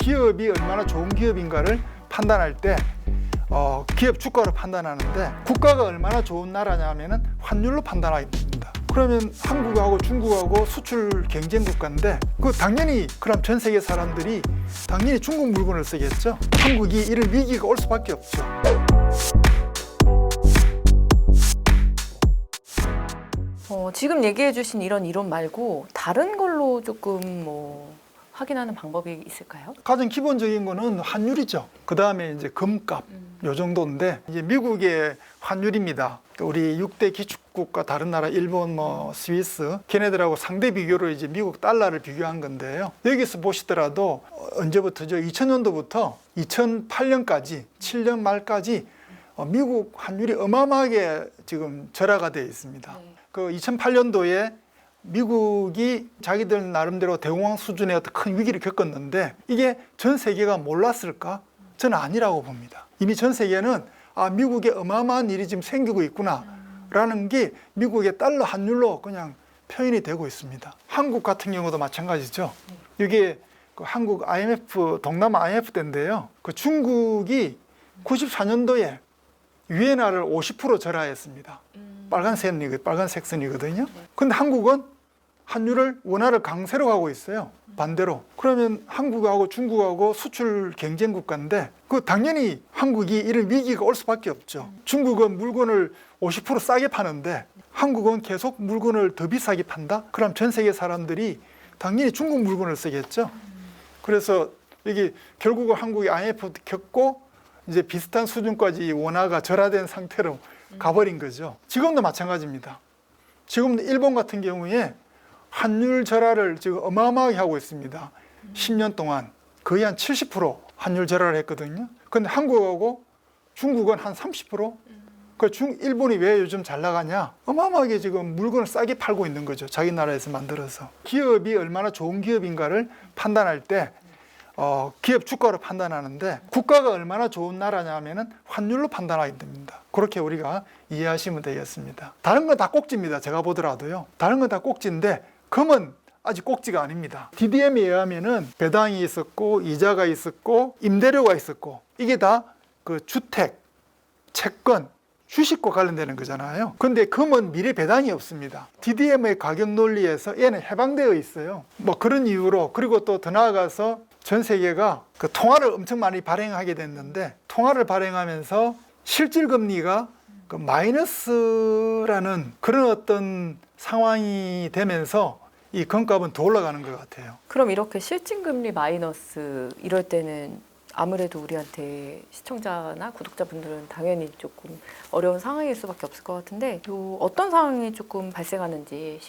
기업이 얼마나 좋은 기업인가를 판단할 때 기업 주가로 판단하는데 국가가 얼마나 좋은 나라냐면은 환율로 판단하게 됩니다. 그러면 한국하고 중국하고 수출 경쟁 국가인데 당연히 그럼 전 세계 사람들이 당연히 중국 물건을 쓰겠죠. 한국이 이런 위기가 올 수밖에 없죠. 지금 얘기해 주신 이런 이론 말고 다른 걸로 조금 확인하는 방법이 있을까요? 가장 기본적인 거는 환율이죠. 그 다음에 이제 금값 요 정도인데 이제 미국의 환율입니다. 우리 6대 기축국가 다른 나라 일본 스위스 걔네들하고 상대 비교로 이제 미국 달러를 비교한 건데요. 여기서 보시더라도 언제부터죠? 2000년도부터 2008년까지 7년 말까지 미국 환율이 어마어마하게 지금 절하가 되어 있습니다. 그 2008년도에 미국이 자기들 나름대로 대공황 수준의 어떤 큰 위기를 겪었는데 이게 전 세계가 몰랐을까? 저는 아니라고 봅니다. 이미 전 세계는 미국에 어마어마한 일이 지금 생기고 있구나 라는 게 미국의 달러 환율로 그냥 표현이 되고 있습니다. 한국 같은 경우도 마찬가지죠. 이게 그 한국 IMF, 동남아 IMF 때인데요. 그 중국이 94년도에 위엔화를 50% 절하했습니다. 빨간색 선이거든요. 근데 한국은 환율을 원화를 강세로 가고 있어요. 반대로. 그러면 한국하고 중국하고 수출 경쟁 국가인데 당연히 한국이 이런 위기가 올 수밖에 없죠. 중국은 물건을 50% 싸게 파는데 한국은 계속 물건을 더 비싸게 판다? 그럼 전 세계 사람들이 당연히 중국 물건을 쓰겠죠. 그래서 이게 결국은 한국이 IMF 겪고 이제 비슷한 수준까지 원화가 절하된 상태로 가버린 거죠. 지금도 마찬가지입니다. 지금도 일본 같은 경우에 환율 절하를 지금 어마어마하게 하고 있습니다. 10년 동안 거의 한 70% 환율 절하를 했거든요. 근데 한국하고 중국은 한 30%? 일본이 왜 요즘 잘 나가냐? 어마어마하게 지금 물건을 싸게 팔고 있는 거죠. 자기 나라에서 만들어서. 기업이 얼마나 좋은 기업인가를 판단할 때 기업 주가로 판단하는데 국가가 얼마나 좋은 나라냐면은 환율로 판단하게 됩니다. 그렇게 우리가 이해하시면 되겠습니다. 다른 건 다 꼭지입니다. 제가 보더라도요. 다른 건 다 꼭지인데 금은 아직 꼭지가 아닙니다. DDM에 의하면은 배당이 있었고 이자가 있었고 임대료가 있었고 이게 다 그 주택, 채권, 주식과 관련되는 거잖아요. 근데 금은 미래 배당이 없습니다. DDM의 가격 논리에서 얘는 해방되어 있어요. 그런 이유로 그리고 또 더 나아가서 전 세계가 그 통화를 엄청 많이 발행하게 됐는데 통화를 발행하면서 실질 금리가 그 마이너스라는 그런 어떤 상황이 되면서 이 금값은 더 올라가는 것 같아요. 그럼 이렇게 실질금리 마이너스 이럴 때는 아무래도 우리한테 시청자나 구독자분들은 당연히 조금 어려운 상황일 수밖에 없을 것 같은데 어떤 상황이 조금 발생하는지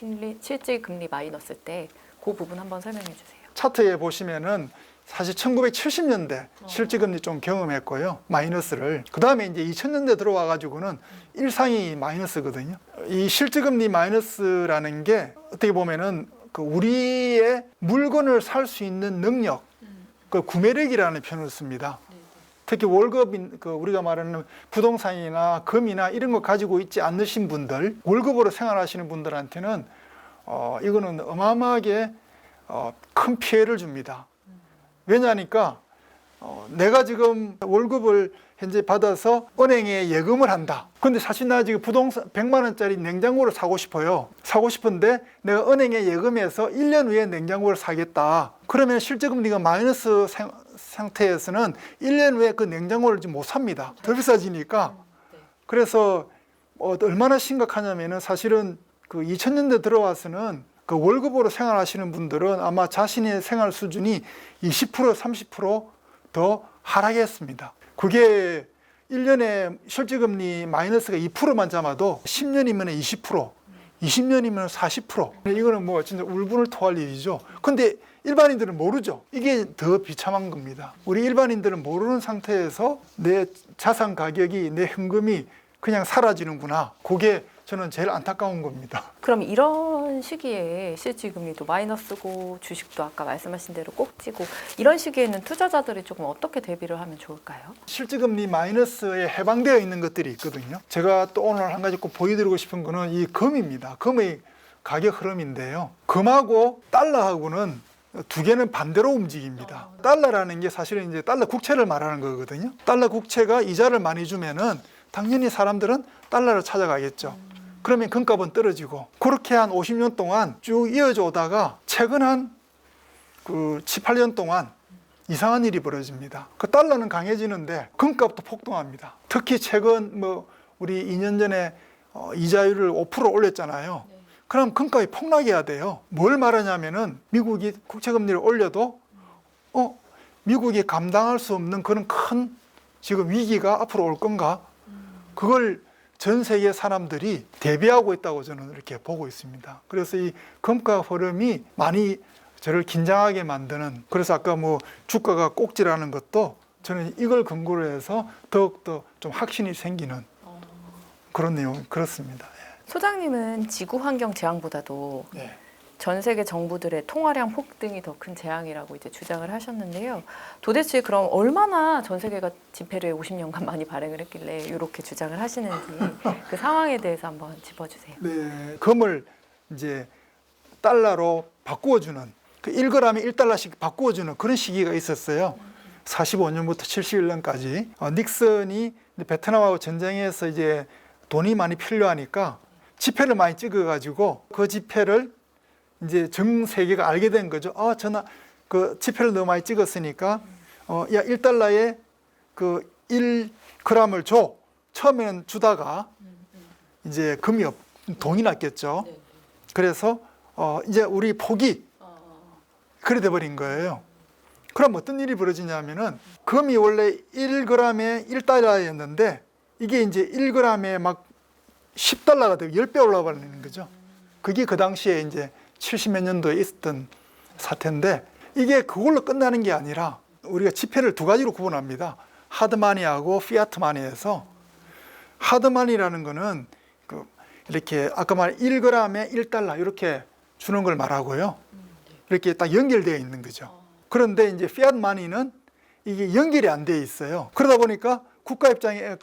실질금리 마이너스 때 그 부분 한번 설명해 주세요. 차트에 보시면은 사실 1970년대 실질금리 좀 경험했고요. 마이너스를. 그 다음에 이제 2000년대 들어와 가지고는 일상이 마이너스거든요. 이 실질금리 마이너스라는 게 어떻게 보면은 우리의 물건을 살 수 있는 능력, 그 구매력이라는 표현을 씁니다. 특히 월급인 우리가 말하는 부동산이나 금이나 이런 거 가지고 있지 않으신 분들, 월급으로 생활하시는 분들한테는 이거는 어마어마하게 큰 피해를 줍니다. 왜냐하니까 내가 지금 월급을 현재 받아서 은행에 예금을 한다. 근데 사실 나 지금 부동산 100만 원짜리 냉장고를 사고 싶어요. 사고 싶은데 내가 은행에 예금해서 1년 후에 냉장고를 사겠다. 그러면 실질금리가 마이너스 상태에서는 1년 후에 그 냉장고를 못 삽니다. 더 비싸지니까. 그래서 얼마나 심각하냐면은 사실은 그 2000년대 들어와서는 그 월급으로 생활하시는 분들은 아마 자신의 생활 수준이 20% 30% 더 하락했습니다. 그게 1년에 실질금리 마이너스가 2%만 잡아도 10년이면 20%, 20년이면 40%. 이거는 진짜 울분을 토할 일이죠. 근데 일반인들은 모르죠. 이게 더 비참한 겁니다. 우리 일반인들은 모르는 상태에서 내 자산 가격이, 내 현금이 그냥 사라지는구나. 그게 저는 제일 안타까운 겁니다. 그럼 이런 시기에 실질금리도 마이너스고 주식도 아까 말씀하신 대로 꼭지고 이런 시기에는 투자자들이 조금 어떻게 대비를 하면 좋을까요? 실질금리 마이너스에 해방되어 있는 것들이 있거든요. 제가 또 오늘 한 가지 꼭 보여드리고 싶은 거는 이 금입니다. 금의 가격 흐름인데요. 금하고 달러하고는 두 개는 반대로 움직입니다. 달러라는 게 사실은 이제 달러 국채를 말하는 거거든요. 달러 국채가 이자를 많이 주면은 당연히 사람들은 달러를 찾아가겠죠. 그러면 금값은 떨어지고, 그렇게 한 50년 동안 쭉 이어져 오다가 최근 한 7, 8년 동안 이상한 일이 벌어집니다. 그 달러는 강해지는데 금값도 폭등합니다. 특히 최근 우리 2년 전에 이자율을 5% 올렸잖아요. 그럼 금값이 폭락해야 돼요. 뭘 말하냐면은 미국이 국채금리를 올려도 미국이 감당할 수 없는 그런 큰 지금 위기가 앞으로 올 건가? 그걸 전 세계 사람들이 대비하고 있다고 저는 이렇게 보고 있습니다. 그래서 이 금값 흐름이 많이 저를 긴장하게 만드는, 그래서 아까 주가가 꼭지라는 것도 저는 이걸 근거로 해서 더욱더 좀 확신이 생기는 그런 내용 그렇습니다. 소장님은 지구 환경 재앙보다도 예. 전 세계 정부들의 통화량 폭등이 더 큰 재앙이라고 이제 주장을 하셨는데요. 도대체 그럼 얼마나 전 세계가 지폐를 50년간 많이 발행을 했길래 이렇게 주장을 하시는지 그 상황에 대해서 한번 짚어주세요. 네, 금을 이제 달러로 바꾸어주는, 그 1g에 1달러씩 바꾸어주는 그런 시기가 있었어요. 45년부터 71년까지 닉슨이 베트남하고 전쟁에서 이제 돈이 많이 필요하니까 지폐를 많이 찍어가지고 그 지폐를 이제 전 세계가 알게 된 거죠. 전화 그 지폐를 너무 많이 찍었으니까 야 1달러에 그 1g을 줘. 처음에는 주다가 이제 돈이 났겠죠. 그래서 이제 우리 포기 그래 돼 버린 거예요. 그럼 어떤 일이 벌어지냐면은 금이 원래 1g에 1달러였는데 이게 이제 1g에 막 10달러가 되고 10배 올라가는 거죠. 그게 그 당시에 이제 70몇 년도에 있었던 사태인데, 이게 그걸로 끝나는 게 아니라 우리가 지폐를 두 가지로 구분합니다. 하드마니하고 피아트마니에서, 하드마니라는 거는 이렇게 아까 말한 1g에 1달러 이렇게 주는 걸 말하고요. 이렇게 딱 연결되어 있는 거죠. 그런데 이제 피아트마니는 이게 연결이 안 돼 있어요. 그러다 보니까 국가 입장에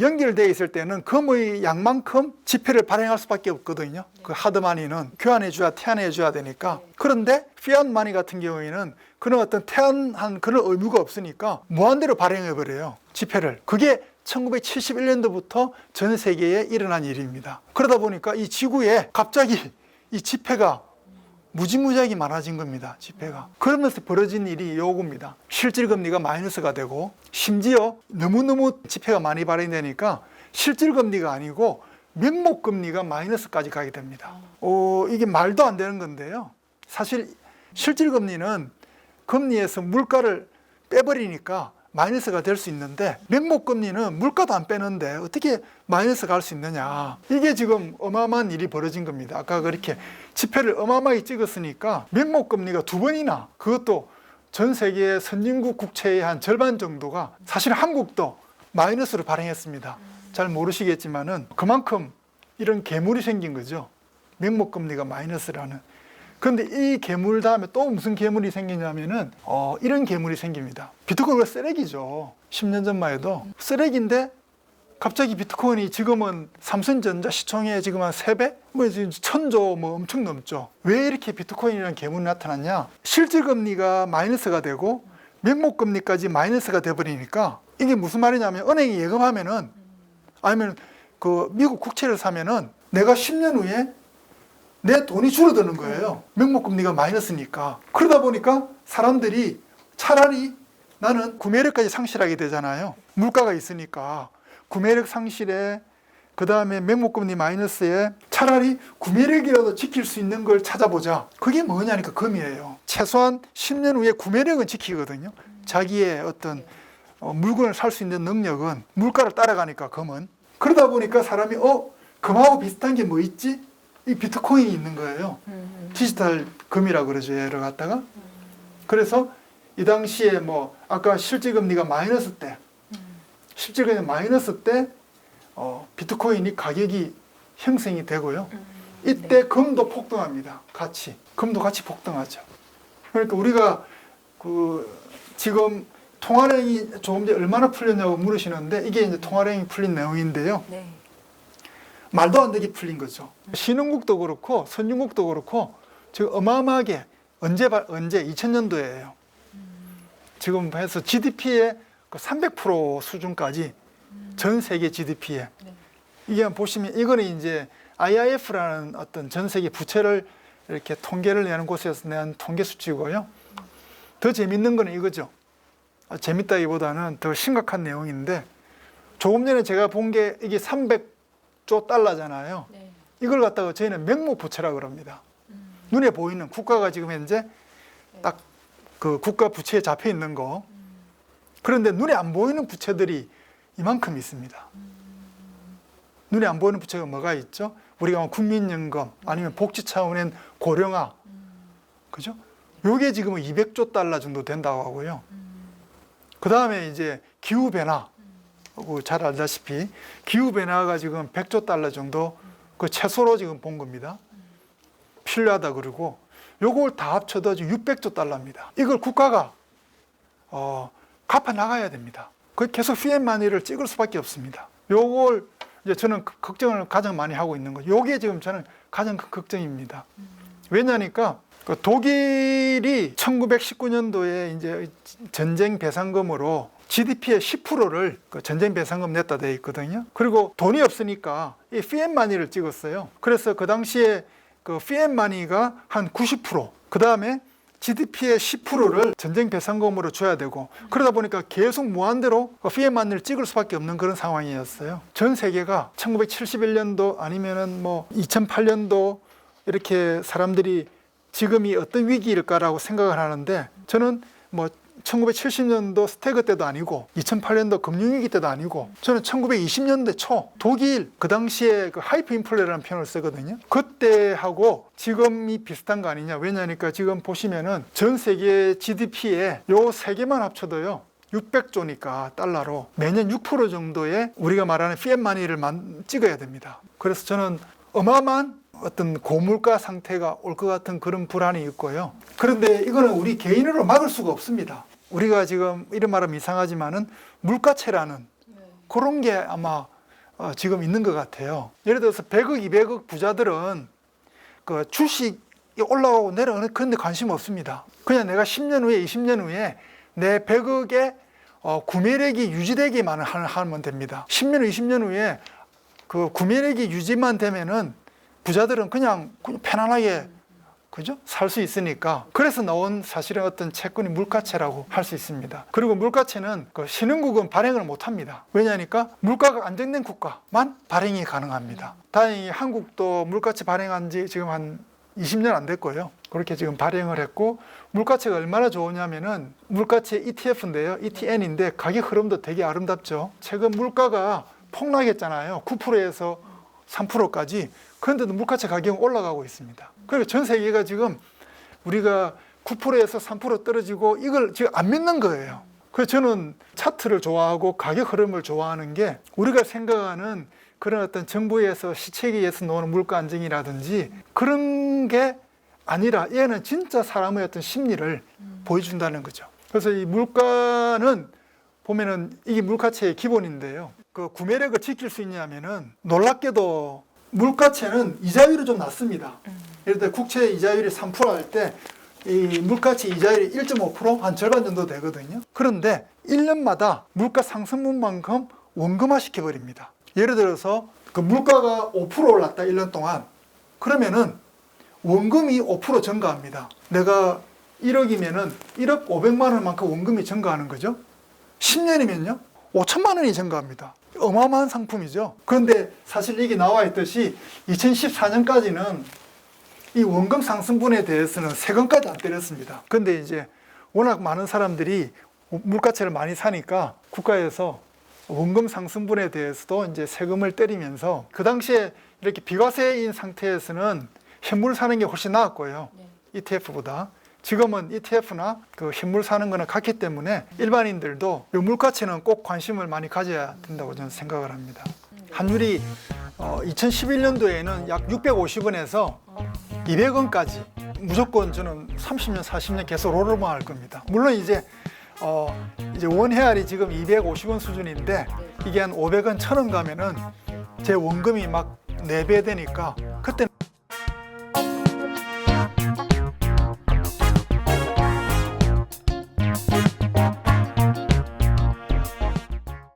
연결되어 있을 때는 금의 양만큼 지폐를 발행할 수밖에 없거든요. 그 하드마니는 교환해 줘야 태환해 줘야 되니까. 그런데 피아트마니 같은 경우에는 그런 어떤 태환한 그런 의무가 없으니까 무한대로 발행해 버려요, 지폐를. 그게 1971년도부터 전 세계에 일어난 일입니다. 그러다 보니까 이 지구에 갑자기 이 지폐가 무지무지하게 많아진 겁니다, 지폐가. 그러면서 벌어진 일이 요겁니다. 실질금리가 마이너스가 되고, 심지어 너무너무 지폐가 많이 발행되니까 실질금리가 아니고 명목금리가 마이너스까지 가게 됩니다. 이게 말도 안 되는 건데요. 사실 실질금리는 금리에서 물가를 빼버리니까 마이너스가 될 수 있는데, 명목금리는 물가도 안 빼는데 어떻게 마이너스가 갈 수 있느냐. 이게 지금 어마어마한 일이 벌어진 겁니다. 아까 그렇게 지폐를 어마어마하게 찍었으니까 명목금리가 두 번이나, 그것도 전 세계 선진국 국채의 한 절반 정도가, 사실 한국도 마이너스로 발행했습니다. 잘 모르시겠지만은 그만큼 이런 괴물이 생긴 거죠. 명목금리가 마이너스라는. 그런데 이 괴물 다음에 또 무슨 괴물이 생기냐면은 이런 괴물이 생깁니다. 비트코인은 쓰레기죠. 10년 전만 해도 쓰레기인데 갑자기 비트코인이 지금은 삼성전자 시총에 지금 한 3배? 지금 1000조 엄청 넘죠. 왜 이렇게 비트코인이라는 괴물이 나타났냐? 실질금리가 마이너스가 되고 명목금리까지 마이너스가 돼버리니까, 이게 무슨 말이냐면, 은행에 예금하면은, 아니면 그 미국 국채를 사면은 내가 10년 후에 내 돈이 줄어드는 거예요. 명목금리가 마이너스니까. 그러다 보니까 사람들이 차라리, 나는 구매력까지 상실하게 되잖아요. 물가가 있으니까. 구매력 상실에, 그 다음에 명목금리 마이너스에 차라리 구매력이라도 지킬 수 있는 걸 찾아보자. 그게 뭐냐니까 금이에요. 최소한 10년 후에 구매력은 지키거든요. 자기의 어떤 물건을 살 수 있는 능력은 물가를 따라가니까, 금은. 그러다 보니까 사람이 금하고 비슷한 게 뭐 있지? 이 비트코인이 있는 거예요. 디지털 금이라고 그러죠, 얘를 갖다가. 그래서 이 당시에 아까 실질금리가 마이너스 때, 실질금리 마이너스 때 비트코인이 가격이 형성이 되고요. 이때 금도 폭등합니다. 금도 같이 폭등하죠. 그러니까 우리가 지금 통화량이 조금 전에 얼마나 풀렸냐고 물으시는데, 이게 이제 통화량이 풀린 내용인데요. 네. 말도 안 되게 풀린 거죠. 신흥국도 그렇고 선진국도 그렇고 지금 어마어마하게 언제 2000년도예요. 지금 해서 GDP의 300% 수준까지 전 세계 GDP에 네. 이게 보시면 이거는 이제 IIF라는 어떤 전 세계 부채를 이렇게 통계를 내는 곳에서 낸 통계 수치고요. 더 재밌는 거는 이거죠. 재밌다기보다는 더 심각한 내용인데 조금 전에 제가 본 게 이게 300조 달러잖아요. 네. 이걸 갖다가 저희는 명목 부채라 그럽니다. 눈에 보이는 국가가 지금 현재 딱 그 국가 부채에 잡혀 있는 거. 그런데 눈에 안 보이는 부채들이 이만큼 있습니다. 눈에 안 보이는 부채가 뭐가 있죠? 우리가 국민연금 아니면 복지 차원의 고령화, 그죠? 요게 지금 200조 달러 정도 된다고 하고요. 그 다음에 이제 기후 변화, 잘 알다시피 기후 변화가 지금 100조 달러 정도 그 최소로 지금 본 겁니다. 필요하다 그러고 요걸 다 합쳐도 지금 600조 달러입니다. 이걸 국가가 갚아 나가야 됩니다. 그 계속 피해만이를 찍을 수밖에 없습니다. 요걸 이제 저는 걱정을 가장 많이 하고 있는 거. 요게 지금 저는 가장 큰 걱정입니다. 왜냐니까 그 독일이 1919년도에 이제 전쟁 배상금으로 GDP의 10%를 그 전쟁 배상금 냈다 돼 있거든요. 그리고 돈이 없으니까 이 피해만이를 찍었어요. 그래서 그 당시에 그 피해만이가 한 90%, 그 다음에 GDP의 10%를 전쟁 배상금으로 줘야 되고 그러다 보니까 계속 무한대로 피해만을 찍을 수밖에 없는 그런 상황이었어요. 전 세계가 1971년도 아니면은 뭐 2008년도 이렇게 사람들이 지금이 어떤 위기일까라고 생각을 하는데 저는 뭐 1970년도 스태그 때도 아니고 2008년도 금융위기 때도 아니고 저는 1920년대 초 독일 그 당시에 그 하이퍼 인플레라는 표현을 쓰거든요. 그때하고 지금이 비슷한 거 아니냐. 왜냐니까 지금 보시면은 전 세계 GDP에 요 세 개만 합쳐도요 600조니까 달러로 매년 6% 정도의 우리가 말하는 피해마니를 찍어야 됩니다. 그래서 저는 어마어마한 어떤 고물가 상태가 올 것 같은 그런 불안이 있고요. 그런데 이거는 우리 개인으로 막을 수가 없습니다. 우리가 지금 이런 말하면 이상하지만은 물가채라는 그런 게 아마 지금 있는 것 같아요. 예를 들어서 100억, 200억 부자들은 그 주식이 올라가고 내려가는 그런 데 관심 없습니다. 그냥 내가 10년 후에, 20년 후에 내 100억의 구매력이 유지되기만 하면 됩니다. 10년, 20년 후에 그 구매력이 유지만 되면은 부자들은 그냥 편안하게 그죠? 살 수 있으니까. 그래서 나온 사실은 어떤 채권이 물가채라고 할 수 있습니다. 그리고 물가채는 그 신흥국은 발행을 못 합니다. 왜냐니까 물가가 안정된 국가만 발행이 가능합니다. 다행히 한국도 물가채 발행한 지 지금 한 20년 안 됐고요. 그렇게 지금 발행을 했고 물가채가 얼마나 좋으냐면은 물가채 ETF인데요. ETN인데 가격 흐름도 되게 아름답죠. 최근 물가가 폭락했잖아요. 9%에서 3%까지. 그런데도 물가채 가격은 올라가고 있습니다. 그리고 전 세계가 지금 우리가 9%에서 3% 떨어지고 이걸 지금 안 믿는 거예요. 그래서 저는 차트를 좋아하고 가격 흐름을 좋아하는 게 우리가 생각하는 그런 어떤 정부에서 시책위에서 놓는 물가 안정이라든지 그런 게 아니라 얘는 진짜 사람의 어떤 심리를 보여준다는 거죠. 그래서 이 물가는 보면은 이게 물가채의 기본인데요. 그 구매력을 지킬 수 있냐면은 놀랍게도 물가채는 이자율이 좀 낮습니다. 예를 들어 국채 이자율이 3% 할 때 이 물가채 이자율이 1.5% 한 절반 정도 되거든요. 그런데 1년마다 물가 상승분만큼 원금화 시켜버립니다. 예를 들어서 그 물가가 5% 올랐다 1년 동안 그러면은 원금이 5% 증가합니다. 내가 1억이면은 1억 500만 원만큼 원금이 증가하는 거죠. 10년이면요 5천만 원이 증가합니다. 어마어마한 상품이죠. 그런데 사실 이게 나와 있듯이 2014년까지는 이 원금 상승분에 대해서는 세금까지 안 때렸습니다. 그런데 이제 워낙 많은 사람들이 물가채를 많이 사니까 국가에서 원금 상승분에 대해서도 이제 세금을 때리면서 그 당시에 이렇게 비과세인 상태에서는 현물 사는 게 훨씬 나았고요. ETF보다. 지금은 ETF나 그 현물 사는 거는 같기 때문에 일반인들도 이 물가채는 꼭 관심을 많이 가져야 된다고 저는 생각을 합니다. 환율이 2011년도에는 약 650원에서 200원까지 무조건 저는 30년, 40년 계속 오르만 할 겁니다. 물론 이제 원해알이 지금 250원 수준인데 이게 한 500원, 1000원 가면은 제 원금이 막 4배 되니까 그때는